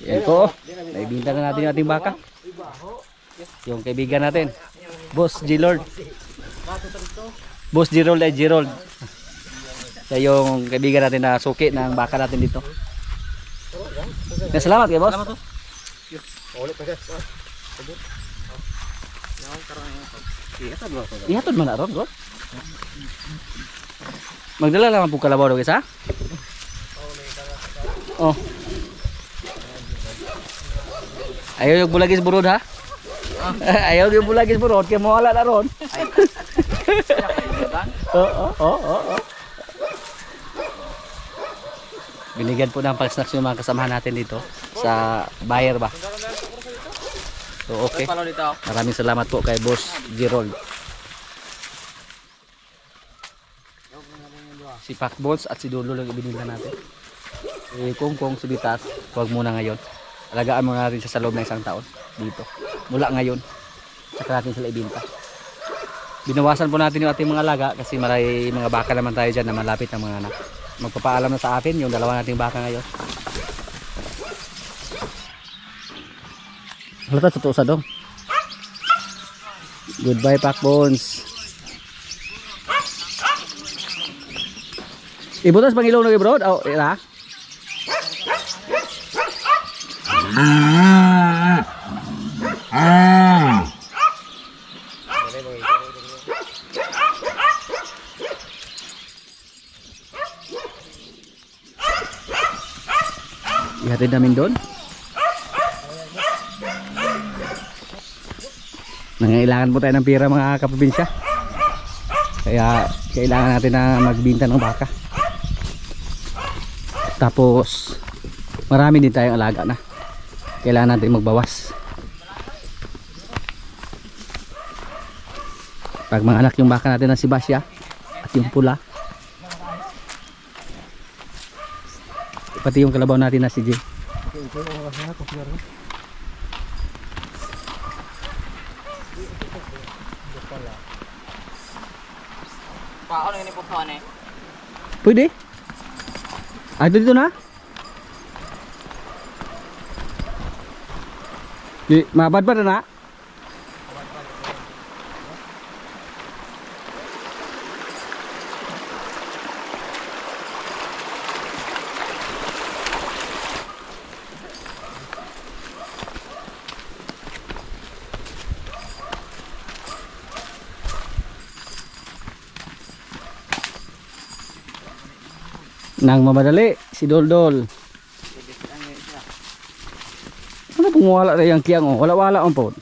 Yan po. Naibinta na natin yung ating baka. Yung kaibigan natin. Boss G-Lord. Boss G-Rold ay G-Rold. Siya yung kaibigan natin na suki ng baka natin dito. Salamat kay boss. Salamat to. Ihatod man na ron, bro. Magdala lang po kalabaw guys ha. Oh. Ayaw yung bulagis burod ha. Ayaw yung bulagis burod kaya mawala na ron. Oh. Binigyan po ng pang-snacks yung mga kasamahan natin dito sa buyer ba. So okay. Maraming salamat po kay Boss G-Rold. Si Pacbones at si Dulo lang ibinila natin. Kung si Bitas, huwag muna ngayon. Alagaan muna natin siya sa loob ng isang taon dito. Mula ngayon, saka natin sila ibinta. Binawasan po natin yung ating mga alaga kasi maray mga baka naman tayo dyan na malapit ng mga anak. Magpapaalam na sa atin yung dalawa nating baka ngayon. Halata totoo sa dong. Goodbye Pacbones. Ibutas pang ilong na bro. Oh, ira. Ihatid namin doon. Nangailangan po tayo ng pira mga kaprobinsya. Kaya kailangan natin na magbinta ng baka. Tapos marami din tayong alaga na. Kailangan natin magbawas. Pag mga anak yung baka natin na si Basya at yung pula. Pati yung kalabaw natin na si Jay. Paano ini po pa ne? Pwede? Ah, dito na? Di, mabad-bad na? Nang mamadali si Doldol. Ano pong wala na yung kiyang oh? Wala ang po.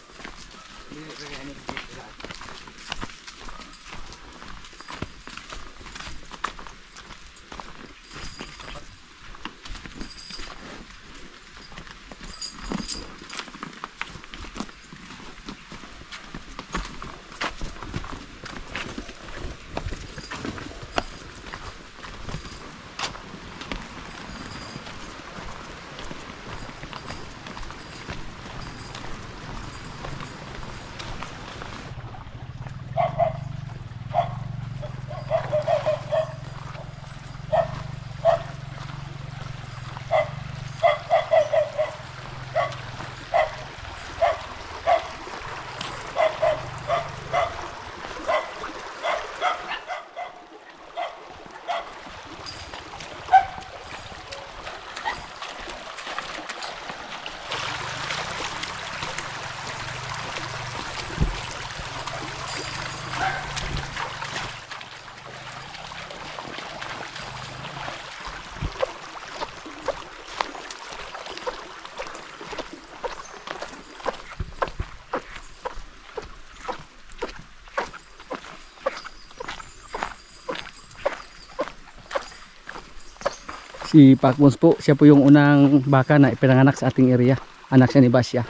Si Pacbones po, siya po yung unang baka na ipinanganak sa ating area. Anak siya ni Basya.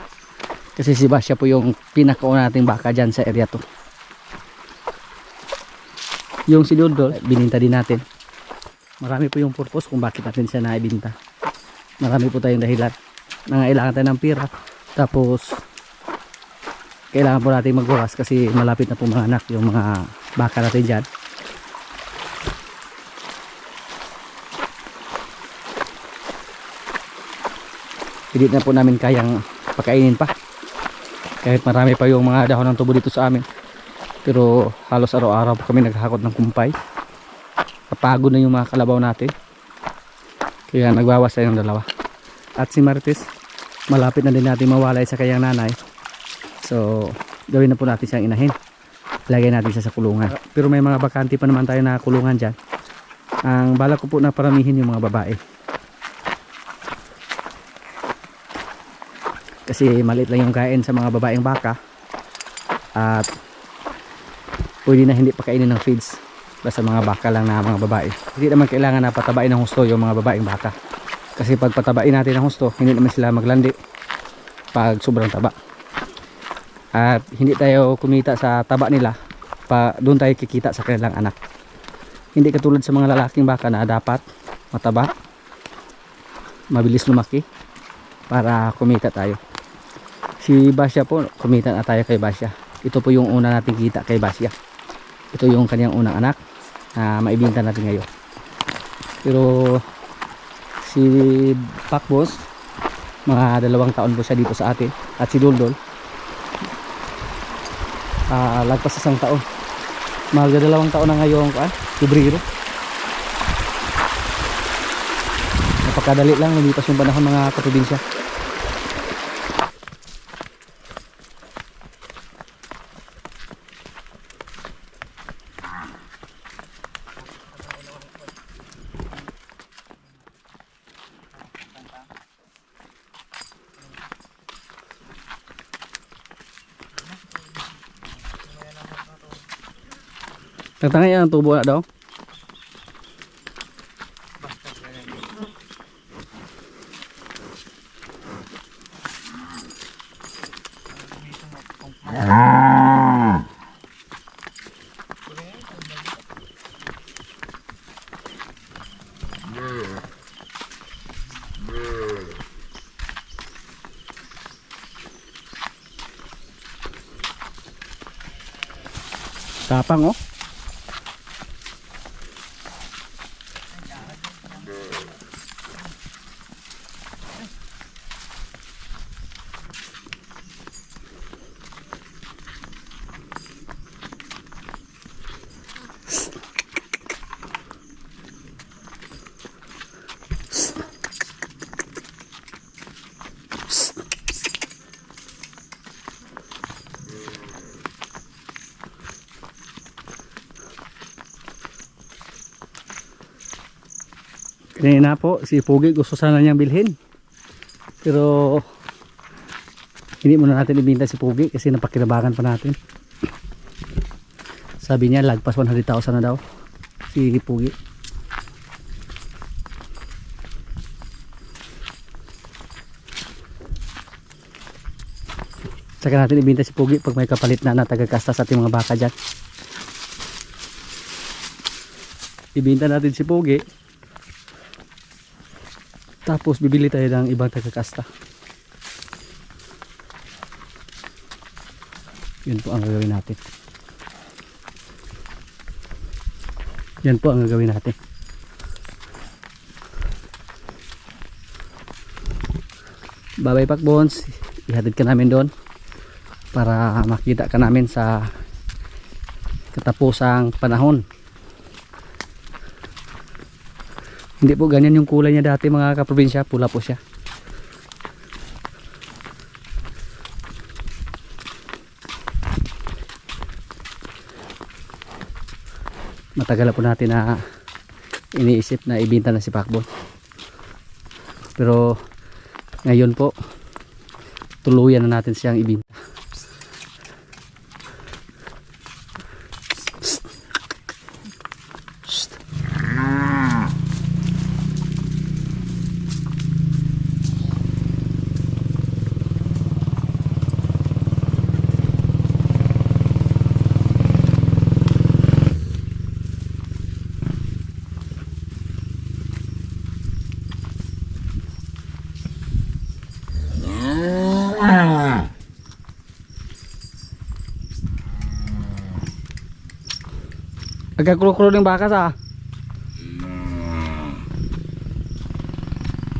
Kasi si Basya po yung pinakauna nating baka dyan sa area to. Yung si Doldol, bininta din natin. Marami po yung purpose kung bakit natin siya naibinta. Marami po tayong dahilan. Nangailangan tayo ng pira. Tapos, kailangan po natin magbawas kasi malapit na po mga anak yung mga baka natin dyan. hindi na po namin kayang pakainin pa. Kahit marami pa yung mga dahon ng tubo dito sa amin. Pero halos araw-araw po kami naghahakot ng kumpay. Kapagod na yung mga kalabaw natin. Kaya nagbawas tayo ng dalawa. At si Marites, malapit na din natin mawalay sa kanyang nanay. So gawin na po natin siyang inahin. Lagay natin siya sa kulungan. Pero may mga bakante pa naman tayo na kulungan dyan. Ang balak ko po na paramihin yung mga babae. Kasi maliit lang yung kain sa mga babaeng baka. At pwede na hindi pakainin ng feeds. Basta mga baka lang na mga babae. Hindi naman kailangan na patabain ng husto yung mga babaeng baka. Kasi pag patabain natin ng husto, hindi naman sila maglandi pag sobrang taba. At hindi tayo kumita sa taba nila, doon tayo kikita sa kanilang anak. Hindi katulad sa mga lalaking baka na dapat mataba, mabilis lumaki para kumita tayo. Si Basya po, kumita na tayo kay Basya. Ito po yung una nating kita kay Basya. Ito yung kanyang unang anak na maibinta natin ngayon. Pero si Pakbos, mga 2 taon po siya dito sa atin. At si Doldol, lagpas 1 taon. Mahal 2 taon na ngayon ko, Febrero. Napakadali lang, lumipas yung panahon mga kaprobinsya. Tangtangay ang tubo na daw. Tapang, oh. Kanina po, si Pugi gusto sana niyang bilhin. Pero hindi muna natin ibinta si Pugi kasi napakinabangan pa natin. Sabi niya lagpas 100,000 na daw si Pugi. Saka natin ibinta si Pugi pag may kapalit na tagakasta sa ating mga baka dyan. Ibinta natin si Pugi. Tapos bibili tayo ng ibang tagakasta. Yun po ang gagawin natin. Yan po ang gagawin natin. Bye bye Pakbons. Ihatid ka namin doon para makita ka namin sa katapusang panahon. Hindi po ganyan yung kulay niya dati mga kaprobinsya, pula po siya. Matagal po natin na iniisip na ibinta na si Pakbon. Pero ngayon po tuluyan na natin siyang ibinta. Agak-kulo-kulo ng baka sa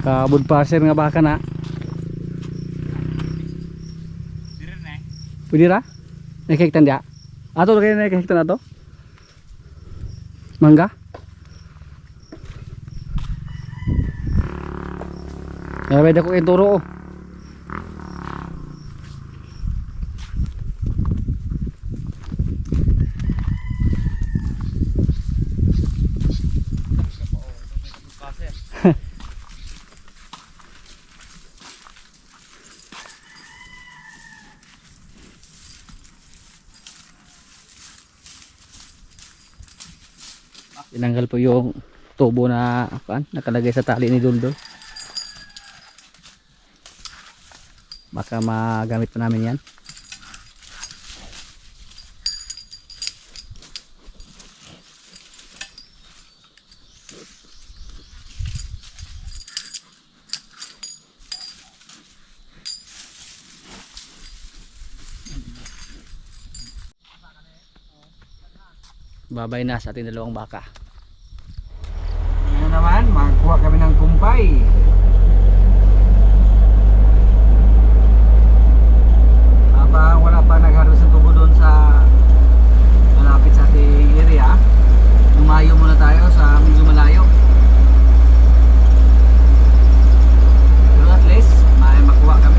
kabud pasir nga baka na Pwede ra? Nakikita dia. Ato kayo nakikita na to? Mangga? Pwede ko ituro. Tinanggal po yung tubo na nakalagay sa tali ni Duldul. Baka magamit pa namin yan. Babay na sa ating dalawang baka. Ngayon naman, magkuha kami ng kumpay. Habang wala pa nagharvest ng tubo doon sa malapit sa ating area, lumayo muna tayo sa medyo malayo. Pero at least, may makuha kami.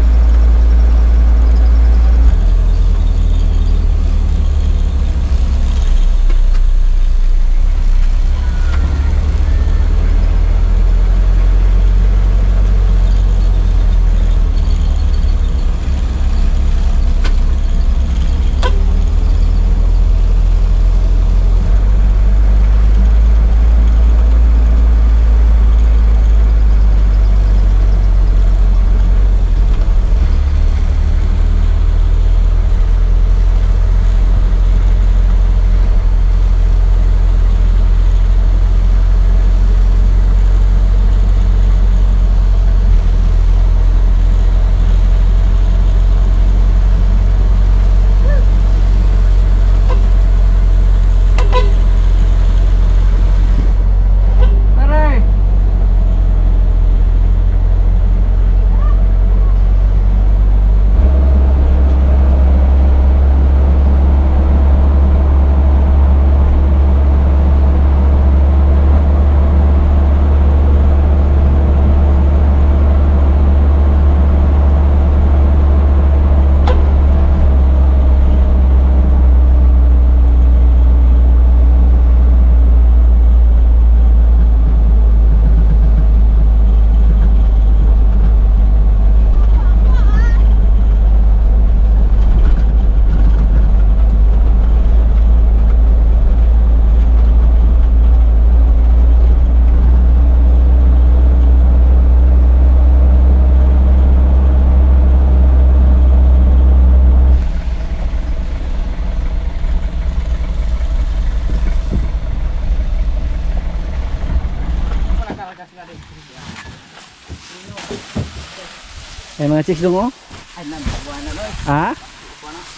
May mga chicks dong oh. Ay, nagbuwan na loy. Ha?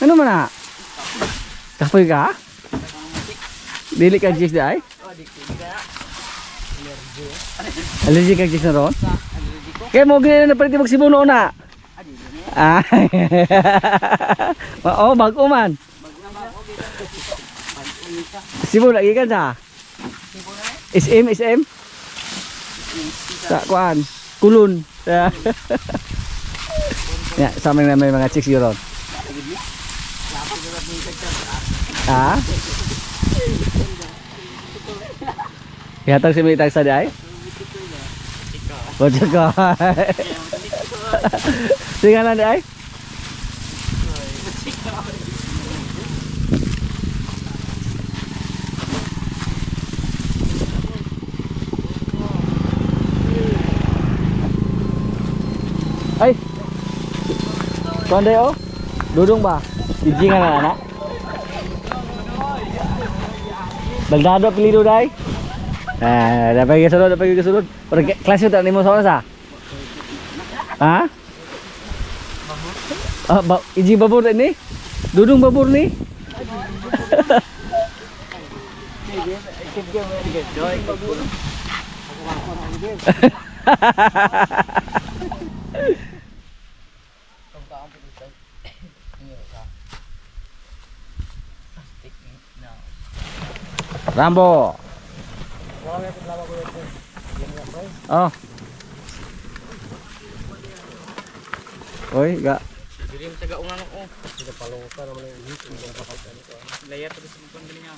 Ano man na? Kapoy ka? Dili ka chicks di ay? Oh, di kaya. Allergic ka chicks na ron? Allergic ko. Kaya mo ganyan na pala magsibuno na. Adi ni. Ah. Oo, bago man. Magnama ko dito. Sibo lagi ka sa? Sibo na. SM? Sa kuan, kulun. Ya, sa amin na may mga chicks yun ron. Ha? Ihatag si Militag sa di ay? Wajah ko. Tingnan na di ay? Ay. Tuan day oh. Dudung ba? Dijingan na anak. Baldado pilido day. Dapat ke sulod. Kelas itu tak nimo sama sa? Ha? Iji babur ini? Dudung babur ni? Rambo. Oh. Oy, ga. Dili mo taga ungan ko. Sila paluta naman yung hit yung kapatid ko. Layat ko sa pang galing niya.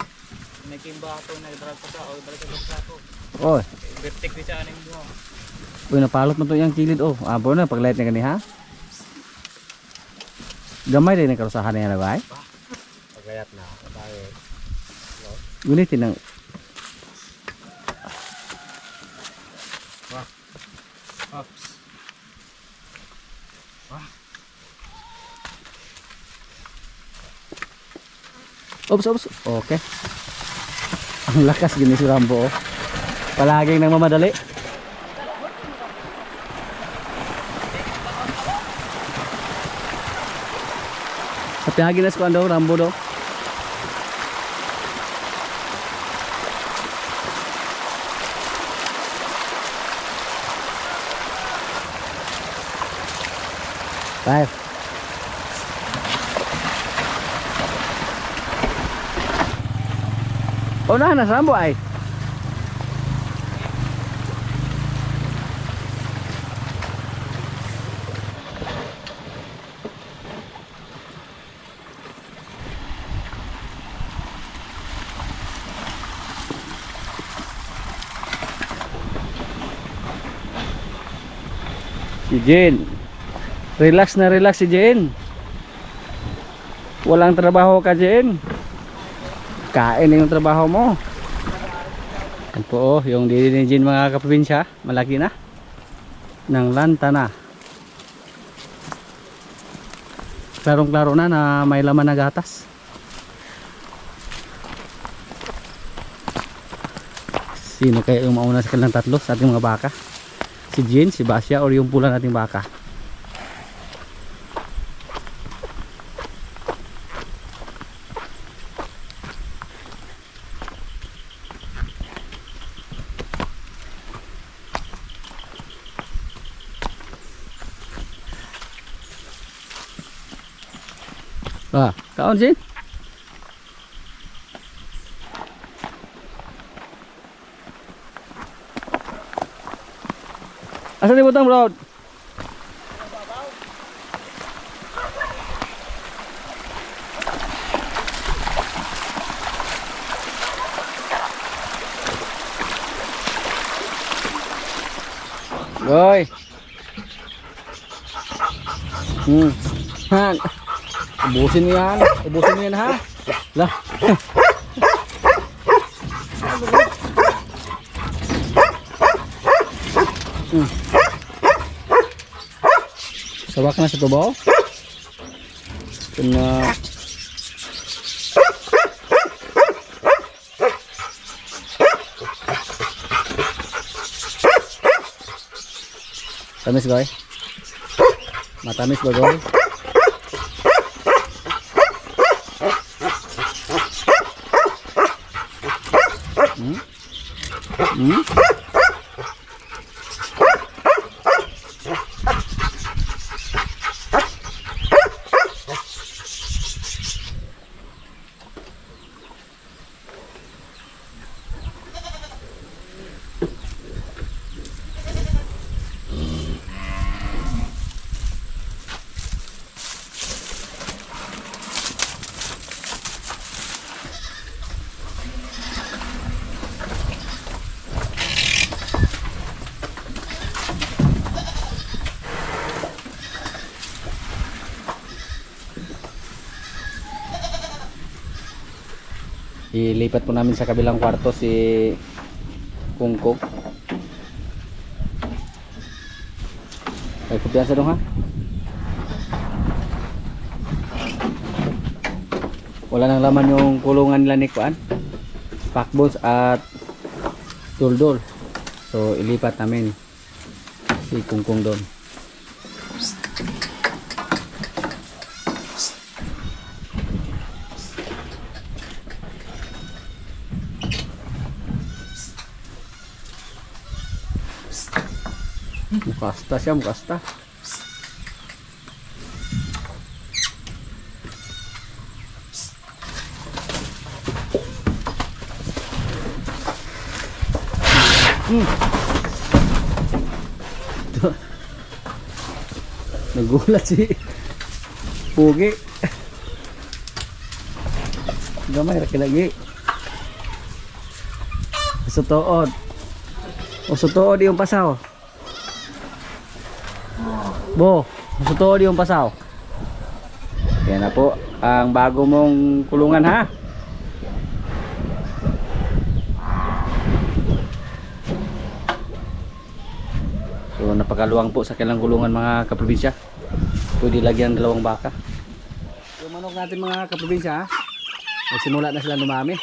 Nagkimba ako nagdrag pa sa o balik sa ako. Oy. Vertic di sa aning mo. Uy, napalot mo to yung kilid. Oh, abo na paglight na kani ha. Gamay din ang karusahan niya na ba? Pagayat na. Tayo. Gunitin ng Ops. Ops. Okay. Ang lakas gini si Rambo. Oh. Palaging nang mamadali. Kapihagi na sa kuwan daw, Rambo daw. Five. Unahan na sa Rambo ay. Si Jen. Relax na relax si Jen. Walang trabaho ka, Jen. Kain yung trabaho mo. Yan po, oh, yung dili ni Jen mga kaprobinsya, malaki na. Nang lanta na. Klarong-klaro na may laman na gatas. Sino kaya yung mauna sa kanilang tatlo sa ating mga baka? Si Jen, si Basya, or yung pula nating baka? Kaon Jen? Asa ni butang bro? Rồi. Han. Ubusin mo yan. Ubusin mo yan ha. Lah. Sawak na sa tubaw. Kena tamis goy. Matamis ba goy? Ilipat po namin sa kabilang kwarto si Kungkong. Ay, kumpiyansa dong ha. Wala nang laman yung kulungan nila ni Kuan, Pakbones at Duldul. So ilipat namin si Kungkong doon. Mukasta siya, mukasta. Nagulat si Pugi. Gamay ra lagi. Sutuod. O sutuod yung pasaw. Bo, sutuod yung pasaw. Yan na po ang bago mong kulungan ha. So napakaluwang po sa kailang kulungan mga kaprobinsya. Pwede lagyan ng dalawang baka. Yung manok natin mga kaprobinsya, nagsimula na sila dumami.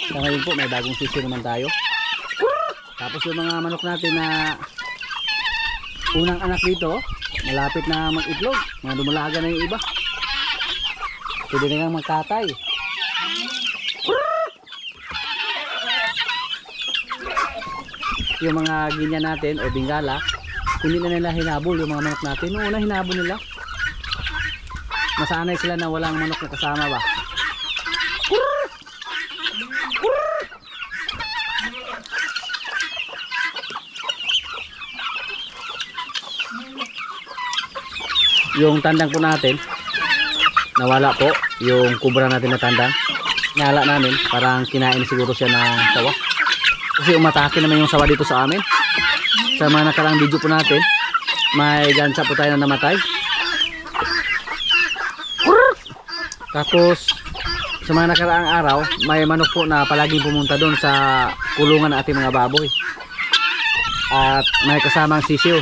So ngayon po may bagong sisyo naman tayo. Tapos yung mga manok natin na unang anak dito, malapit na mag-itlog. Mga dumalaga na yung iba. Pwede na nga magkatay. Yung mga ganyan natin o bingala, hindi na nila hinabol yung mga manok natin. Noong una hinabol nila, nasanay sila na walang manok na kasama ba. Yung tandang po natin, nawala po yung kubra natin na tandang. Nyala namin, parang kinain siguro siya ng sawa. Kasi umatake naman yung sawa dito sa amin. Sa mga nakaraang video po natin, may gansa po tayo na namatay. Tapos sa mga nakaraang araw, may manok po na palaging pumunta doon sa kulungan ng ating mga baboy. At may kasamang sisiw.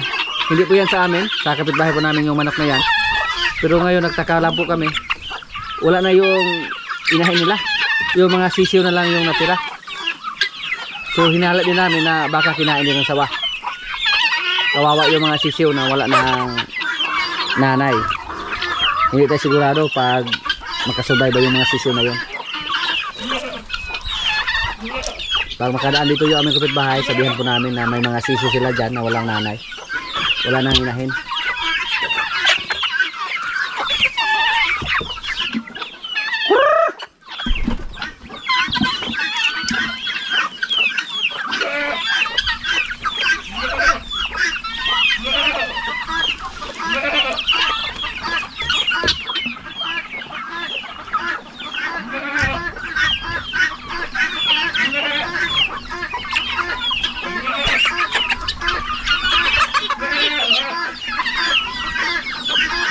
Hindi po yan sa amin, sa kapitbahay po namin yung manok na yan. Pero ngayon nagtaka lang po kami, wala na yung inahin nila. Yung mga sisiw na lang yung natira. So hinala din namin na baka kinain din ng sawa. Kawawa yung mga sisiw na wala ng nanay. Hindi tayo sigurado pag makasurvive ba yung mga sisiw na yun. Pag makadaan dito yung aming kapitbahay, sabihan po namin na may mga sisiw sila dyan na walang nanay. Wala nang inahin.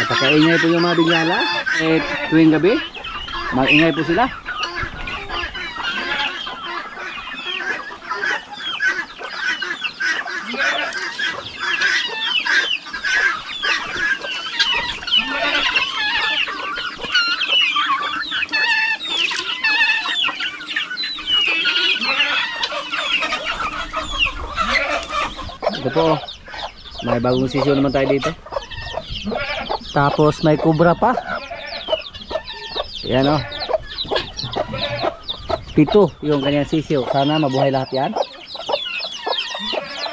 Napakaingay po yung mga bingala. Tuwing gabi, mag-ingay po sila. Ito po, may bagong sisyo naman tayo dito. Tapos may kubra pa. Yan o. 7 yung kanyang sisiw. Sana mabuhay lahat yan.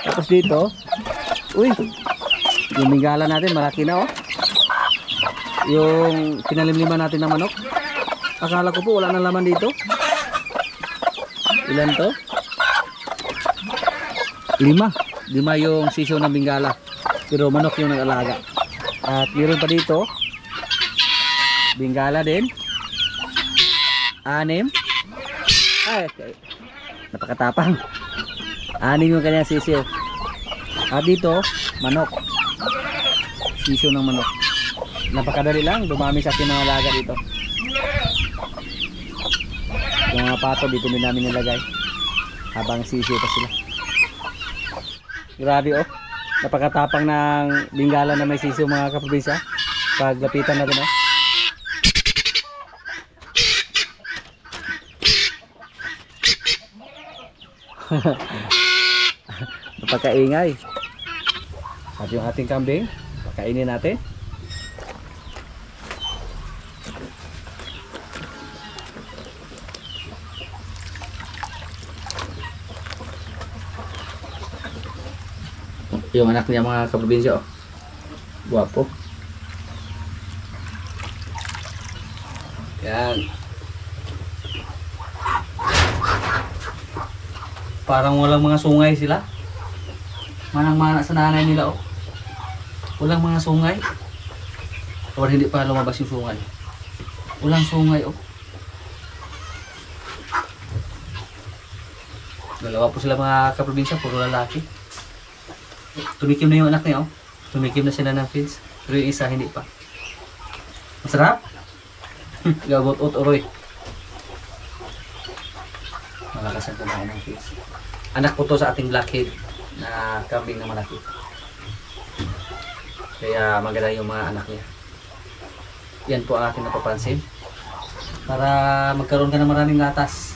Tapos dito, uy, yung bingala natin malaki na o. Yung pinalimliman natin ng manok. Akala ko po wala nang laman dito. Ilan to? 5 yung sisiw ng bingala. Pero manok yung nag-alaga. At meron pa dito bingala din 6. Ay, napakatapang. 6 yung kanyang sisiw. At dito manok, sisiw ng manok. Napakadali lang, dumami sa ating mga alaga dito. Yung mga pato dito din namin nilagay habang sisiw pa sila. Grabe oh, napakatapang ng bingala na may sisiw mga kaprobinsya. Paglapitan natin oh. Napakaingay. At yung ating kambing, pakainin natin. Yung anak niya mga kaprobinsya oh. Guwapo. Yan. Parang walang mga sungay sila. Manang-mana sa nanay nila, oh. Walang mga sungay. O hindi pa lumabas yung sungay. Walang sungay, oh. Dalawa po sila mga kaprobinsya, puro lalaki. Tumikim na yung anak niya, oh. Tumikim na sila ng feeds. Pero yung isa, hindi pa. Masarap? Gagot-ot, oroy. Malakas ang kumain ng feeds. Anak po to sa ating blackhead na kambing na malaki. Kaya maganda yung mga anak niya. Yan po ang ating napapansin. Para magkaroon ka ng maraming gatas.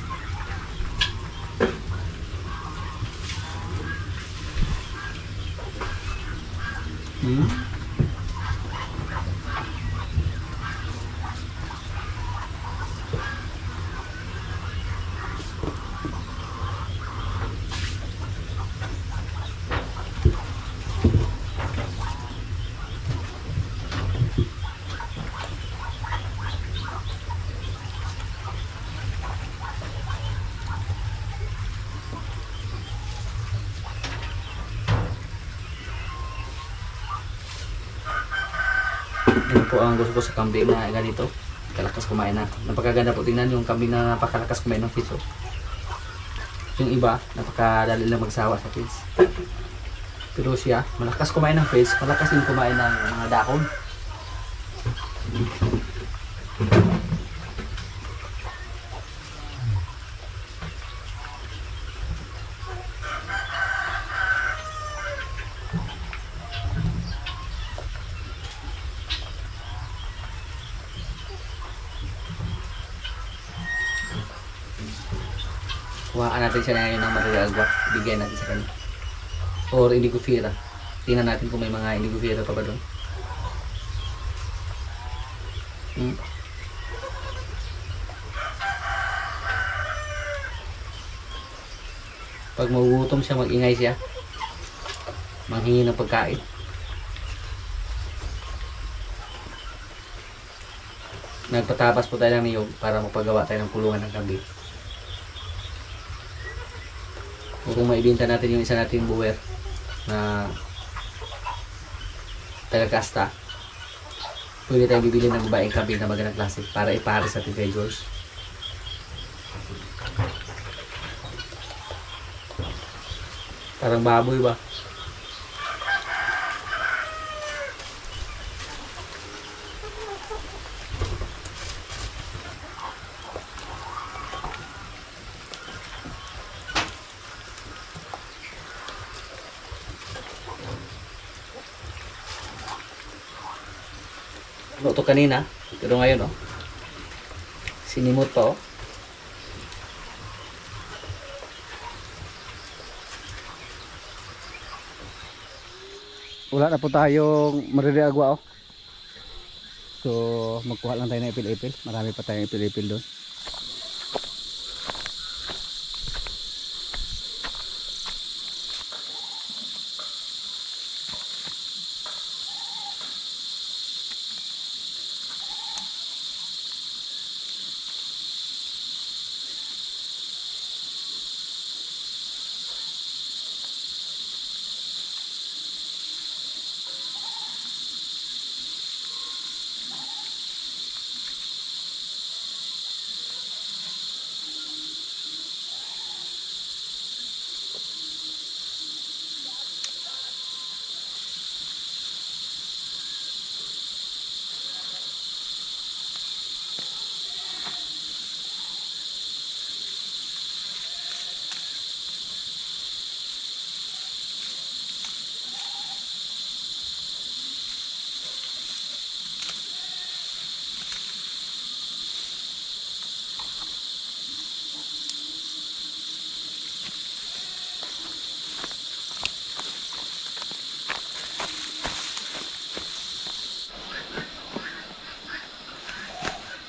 Yan po ang gusto ko sa kambing na ganito. Kalakas kumain na. Napakaganda po tingnan yung kambing na napakalakas kumain ng fish. Oh. Yung iba, napakadali lang magsawa sa fish. Pero siya, malakas kumain ng fish, malakas din kumain ng mga dahon. Kuhaan natin siya ngayon ng mariagwa. Bigyan natin sa kanya. Or indigofera. Tingnan natin kung may mga indigofera pa ba doon. Pag magugutom siya, mag-ingay siya. Manghingi ng pagkain. Nagpatapas po tayo ng niyog para mapagawa tayo ng kulungan ng kambing. O kung maibinta natin yung isa nating buwer na taga-kasta, pwede tayong bibili ng babaeng kambing na magandang klase para ipare sa ating George. Parang baboy ba? Ano to kanina, pero ngayon oh, sinimot pa oh. Wala na po tayong maririagwa oh. So magkuha lang tayo ng ipil-ipil. Marami pa tayong ipil-ipil doon.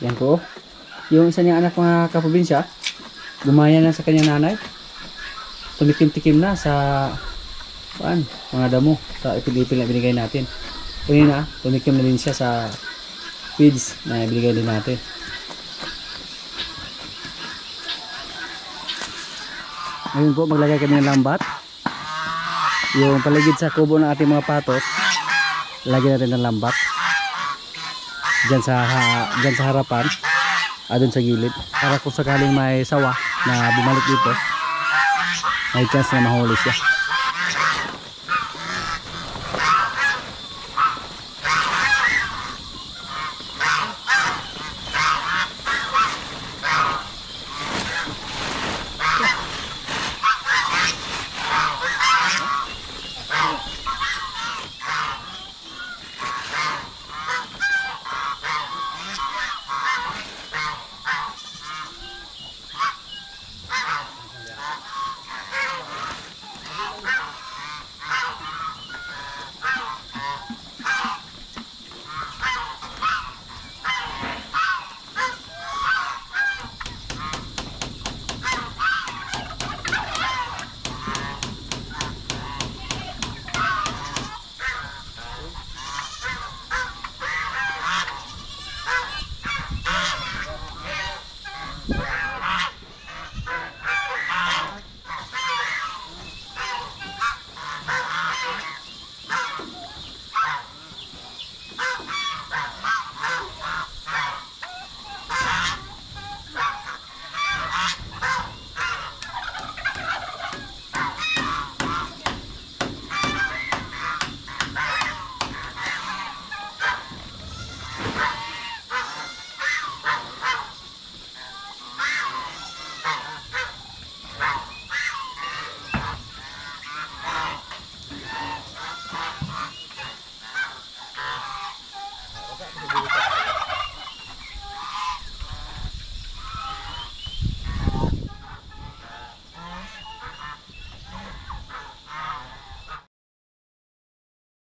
Yan po. Yung isa niyang anak mga kaprobinsya, gumaya na sa kanyang nanay. Tumikim-tikim na sa mga damo, sa ipil-ipil na binigay natin. Kanina, tumikim na din siya sa feeds na binigay din natin. Ngayon po, maglagay kami ng lambat. yung paligid sa kubo ng ating mga patos, lagyan natin ng lambat dyan sa harapan, dun sa gilid, para kung sakaling may sawa na bumalik dito, may chance na mahuli siya.